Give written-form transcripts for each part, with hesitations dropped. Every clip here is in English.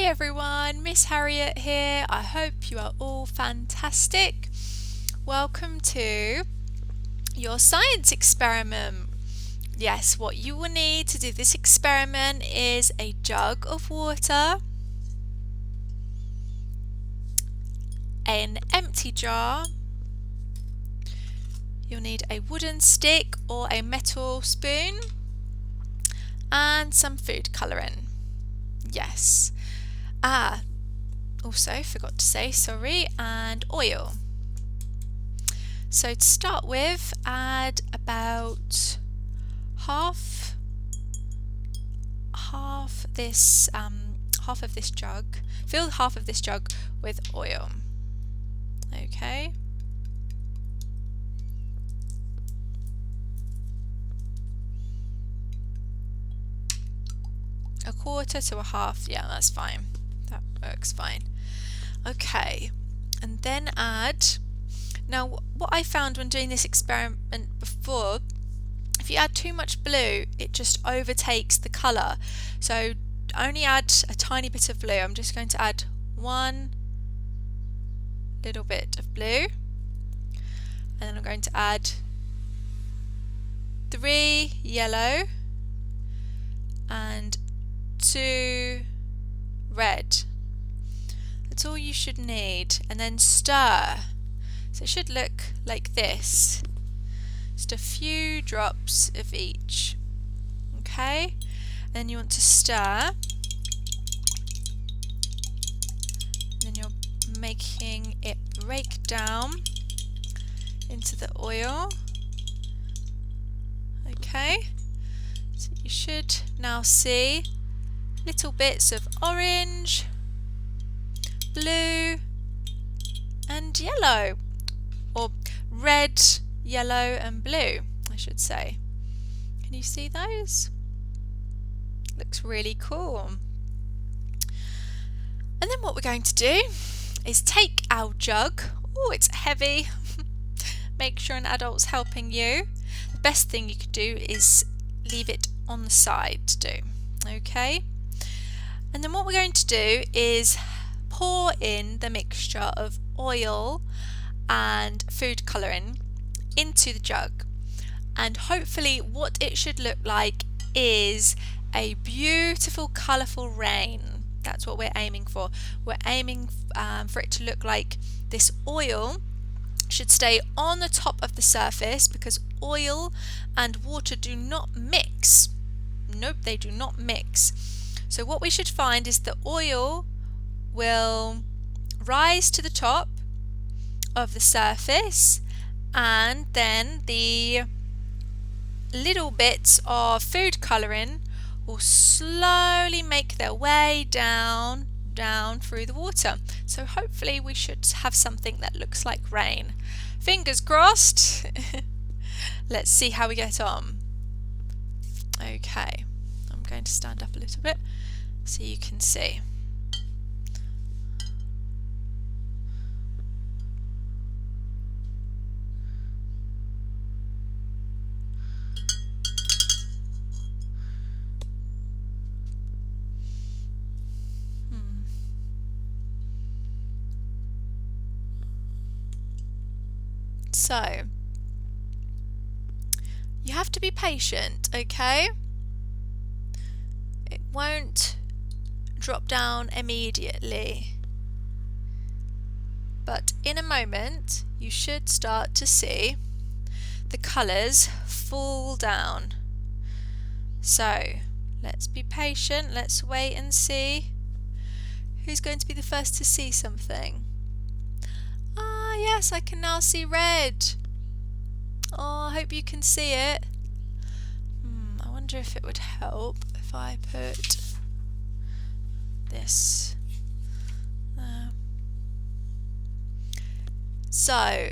Hey everyone, Ms Harriete here. I hope you are all fantastic. Welcome to your science experiment. Yes, what you will need to do this experiment is a jug of water, an empty jar, you'll need a wooden stick or a metal spoon, and some food colouring. Yes. Also forgot to say, sorry, and oil. So to start with, add about half of this jug. Fill half of this jug with oil. Okay. A quarter to a half, yeah, that's fine. That works fine. Okay, and then add. Now, what I found when doing this experiment before, if you add too much blue, it just overtakes the colour. So only add a tiny bit of blue. I'm just going to add one little bit of blue, and then I'm going to add 3 yellow and 2 red. That's all you should need, and then stir. So it should look like this. Just a few drops of each. Okay? And then you want to stir. Then you're making it break down into the oil. Okay? So you should now see little bits of orange, blue, and yellow. Or red, yellow and blue, I should say. Can you see those? Looks really cool. And then what we're going to do is take our jug. Oh, it's heavy. Make sure an adult's helping you. The best thing you could do is leave it on the side to do. Okay? And then what we're going to do is pour in the mixture of oil and food colouring into the jug, and hopefully what it should look like is a beautiful colourful rain. That's what we're aiming for. We're aiming for it to look like this oil should stay on the top of the surface, because oil and water do not mix. Nope, they do not mix. So what we should find is the oil will rise to the top of the surface, and then the little bits of food colouring will slowly make their way down through the water. So hopefully we should have something that looks like rain. Fingers crossed. Let's see how we get on. Okay, I'm going to stand up a little bit so you can see. So, you have to be patient, okay? It won't drop down immediately, but in a moment you should start to see the colours fall down. So, let's be patient, let's wait and see who's going to be the first to see something. Ah, yes, I can now see red. Oh, I hope you can see it. I wonder if it would help if I put this there. So,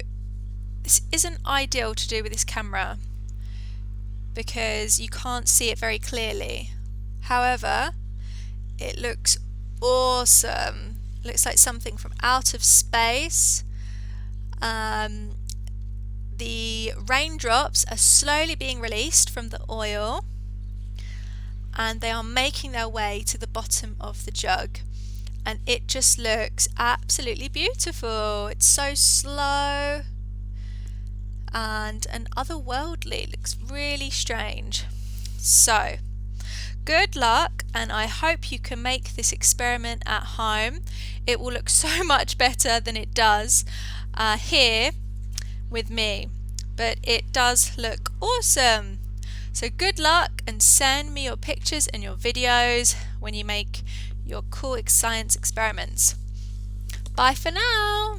this isn't ideal to do with this camera because you can't see it very clearly. However, it looks awesome. It looks like something from out of space. The raindrops are slowly being released from the oil, and they are making their way to the bottom of the jug. and it just looks absolutely beautiful. It's so slow and otherworldly. It looks really strange. So good luck, and I hope you can make this experiment at home. It will look so much better than it does here with me, but it does look awesome. So good luck, and send me your pictures and your videos when you make your cool science experiments. Bye for now.